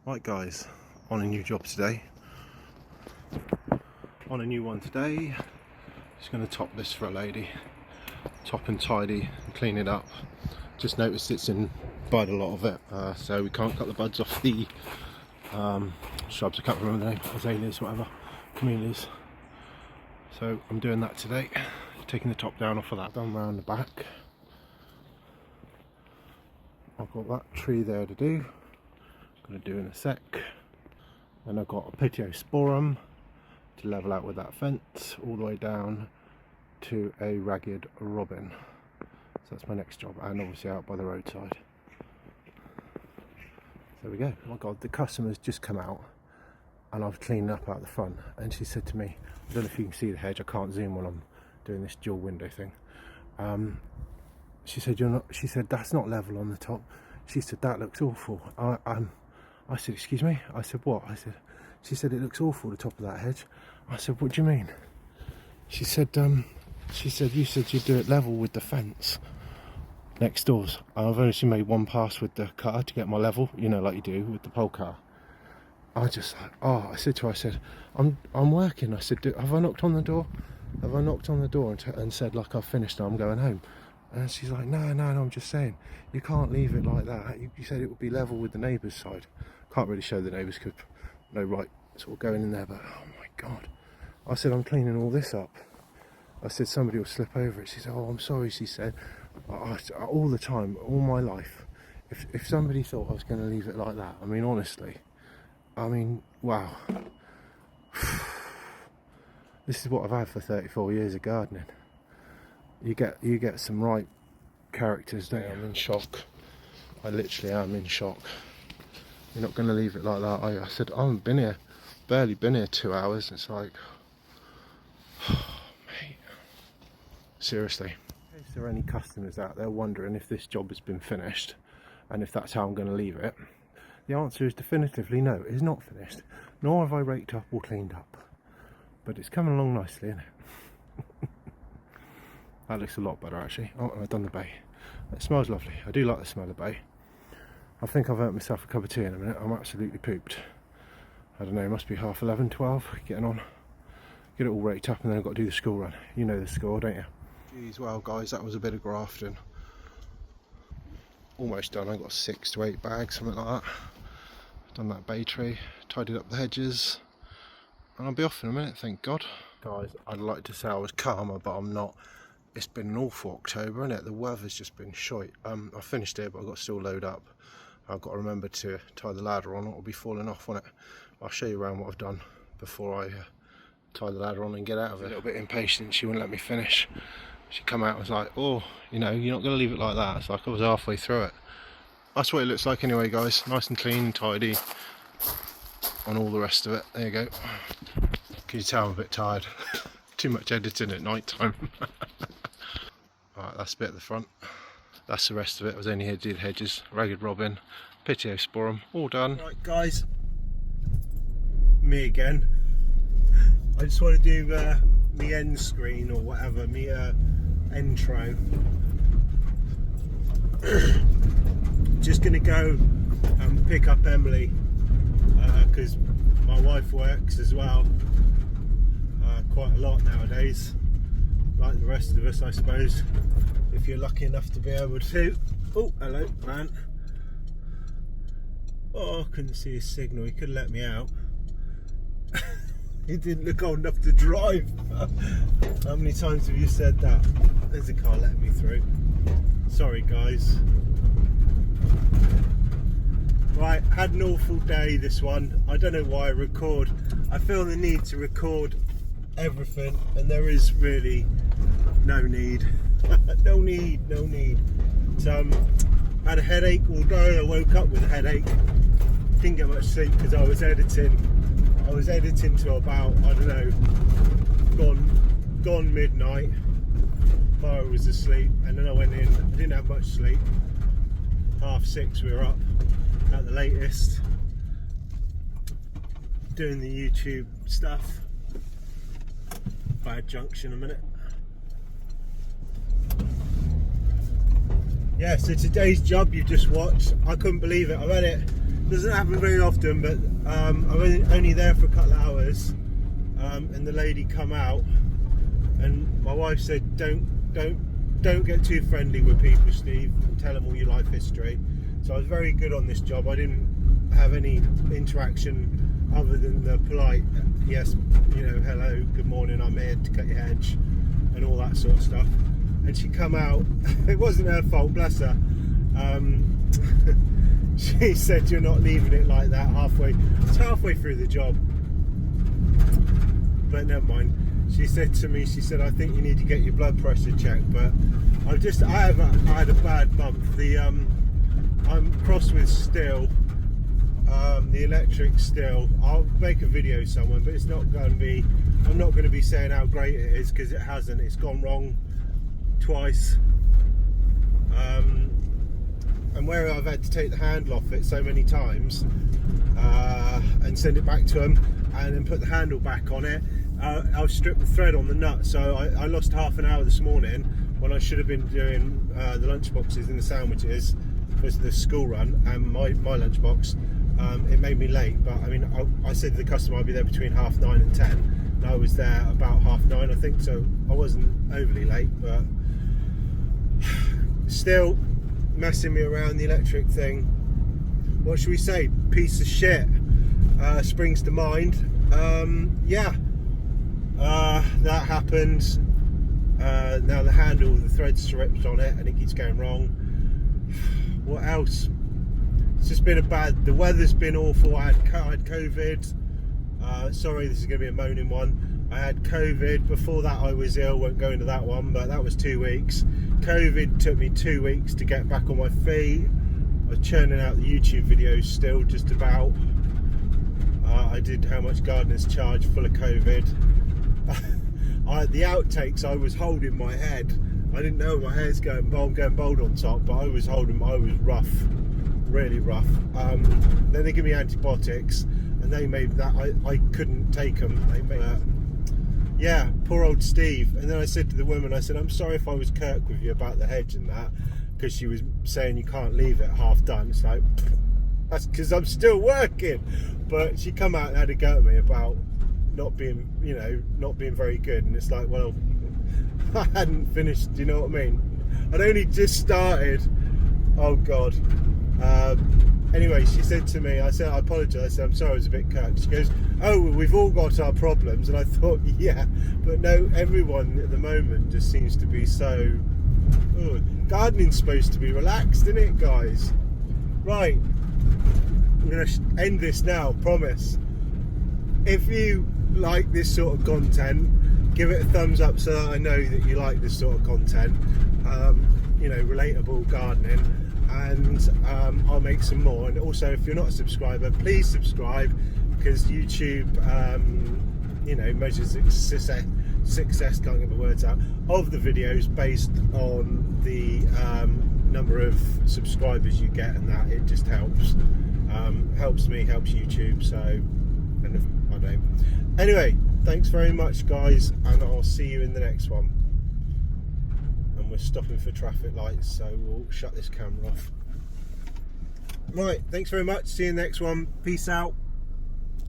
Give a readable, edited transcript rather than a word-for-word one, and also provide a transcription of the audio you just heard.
Right guys, on a new job today. On a new one today. Just going to top this for a lady. Top and tidy and clean it up. Just noticed it's in bud, a lot of it, so we can't cut the buds off the shrubs. I can't remember the name, azaleas, whatever, camellias. So I'm doing that today, taking the top down off of that. Done round the back. I've got that tree there to do. Going to do in a sec. And I've got a pitiosporum to level out with that fence all the way down to a ragged robin. So that's my next job, and obviously out by the roadside. There we go. Oh my god, the customer's just come out and I've cleaned up out the front, and she said to me, I don't know if you can see the hedge, I can't zoom while I'm doing this dual window thing. She said, she said, that's not level on the top. She said, that looks awful. I said, excuse me? I said, what? She said, it looks awful, the top of that hedge. I said, what do you mean? She said, you said you'd do it level with the fence next doors. I've only made one pass with the cutter to get my level, you know, like you do with the pole car. I just like, oh, I said to her, I said, I'm working. I said, have I knocked on the door? Have I knocked on the door and said, like, I've finished and I'm going home? And she's like, no, I'm just saying, you can't leave it like that. You said it would be level with the neighbour's side. Can't really show the neighbours because no right sort of going in there, but oh my god. I said, I'm cleaning all this up. I said, somebody will slip over it. She said, oh, I'm sorry, she said. All the time, all my life, if somebody thought I was going to leave it like that, I mean, honestly, I mean, wow. This is what I've had for 34 years of gardening. You get some right characters, don't you? I'm in shock. I literally am in shock. You're not going to leave it like that, are you? I said, I haven't been here, barely been here 2 hours. It's like, oh, mate, seriously. In case there are any customers out there wondering if this job has been finished and if that's how I'm going to leave it, the answer is definitively no, it is not finished, nor have I raked up or cleaned up. But it's coming along nicely, isn't it? That looks a lot better actually. Oh, and I've done the bay. It smells lovely. I do like the smell of bay. I think I've earned myself a cup of tea in a minute. I'm absolutely pooped. I don't know, it must be 11:30, 12, getting on. Get it all raked up and then I've got to do the school run. You know the score, don't you? Geez, well guys, that was a bit of grafting. Almost done. I've got 6 to 8 bags, something like that. Done that bay tree, tidied up the hedges, and I'll be off in a minute, thank God. Guys, I'd like to say I was calmer, but I'm not. It's been an awful October, isn't it? The weather's just been shite. I finished it, but I've got to still load up. I've got to remember to tie the ladder on, or it'll be falling off on it. I'll show you around what I've done before I tie the ladder on and get out of it. A little bit impatient, she wouldn't let me finish. She come out and was like, oh, you know, you're not going to leave it like that. It's like I was halfway through it. That's what it looks like anyway, guys. Nice and clean and tidy. And all the rest of it. There you go. Can you tell I'm a bit tired? Too much editing at night time. Alright, that's a bit at the front. That's the rest of it. I was only here to do the hedges. Ragged robin, pitiosporum, all done. Right guys, me again. I just want to do the end screen or whatever, me intro. Just gonna go and pick up Emily because my wife works as well quite a lot nowadays, like the rest of us, I suppose, if you're lucky enough to be able to. Oh, hello, man. Oh, I couldn't see his signal. He could have let me out. He didn't look old enough to drive. How many times have you said that? There's a car letting me through. Sorry, guys. Right, had an awful day, this one. I don't know why I record. I feel the need to record everything, and there is really no need. no need. So, had a headache all day. I woke up with a headache. Didn't get much sleep because I was editing. I was editing till about, I don't know, gone midnight. Clara was asleep, and then I went in. I didn't have much sleep. 6:30 we were up at the latest, doing the YouTube stuff. Bad junction a minute. Yeah, so today's job you just watched, I couldn't believe it. I've had it Doesn't happen very often, but I'm only there for a couple of hours, and the lady come out, and my wife said, don't get too friendly with people, Steve, and tell them all your life history. So I was very good on this job. I didn't have any interaction other than the polite, yes, you know, hello, good morning, I'm here to cut your hedge, and all that sort of stuff. And she come out, it wasn't her fault, bless her. She said, you're not leaving it like that it's halfway through the job. But never mind. She said to me, she said, I think you need to get your blood pressure checked, but I had a bad month. I'm cross with still, the electric still. I'll make a video somewhere, but it's not going to be, I'm not going to be saying how great it is, because it hasn't. It's gone wrong twice. And where I've had to take the handle off it so many times and send it back to them and then put the handle back on it, I've stripped the thread on the nut, so I lost half an hour this morning when I should have been doing the lunch boxes and the sandwiches for the school run and my lunchbox. It made me late, but I mean, I said to the customer I'd be there between 9:30 and 10, and I was there about 9:30, I think, so I wasn't overly late, but still messing me around. The electric thing, what should we say, piece of shit, springs to mind. That happened. Now the handle, the thread's stripped on it and it keeps going wrong. What else? It's just been the weather's been awful. I had COVID. Sorry, this is going to be a moaning one. I had COVID. Before that I was ill, won't go into that one, but that was 2 weeks. COVID took me 2 weeks to get back on my feet. I was churning out the YouTube videos still, just about. I did How Much Gardeners Charge, full of COVID. The outtakes, I was holding my head. I didn't know my hair's going bald on top, but I was rough, really rough. Then they give me antibiotics, and they made that, I couldn't take them. Yeah, poor old Steve. And then I said to the woman, I said, I'm sorry if I was kirk with you about the hedge and that, because she was saying you can't leave it half done. It's like, that's because I'm still working. But she come out and had a go at me about not being very good. And it's like, well, I hadn't finished, do you know what I mean? I'd only just started. Oh God. Anyway, she said to me, I apologise, I said, I'm sorry I was a bit kirk. She goes, oh, we've all got our problems. And I thought, yeah, but no, everyone at the moment just seems to be so, gardening's supposed to be relaxed, isn't it, guys? Right, I'm going to end this now, promise. If you like this sort of content, give it a thumbs up so that I know that you like this sort of content, relatable gardening. And I'll make some more. And also, if you're not a subscriber, please subscribe, because YouTube measures success, can't get the words out, of the videos based on the number of subscribers you get, and that it just helps me, helps YouTube. So, and I don't know. Anyway, thanks very much, guys, and I'll see you in the next one. We're stopping for traffic lights, so we'll shut this camera off. Right, thanks very much, see you in the next one, peace out.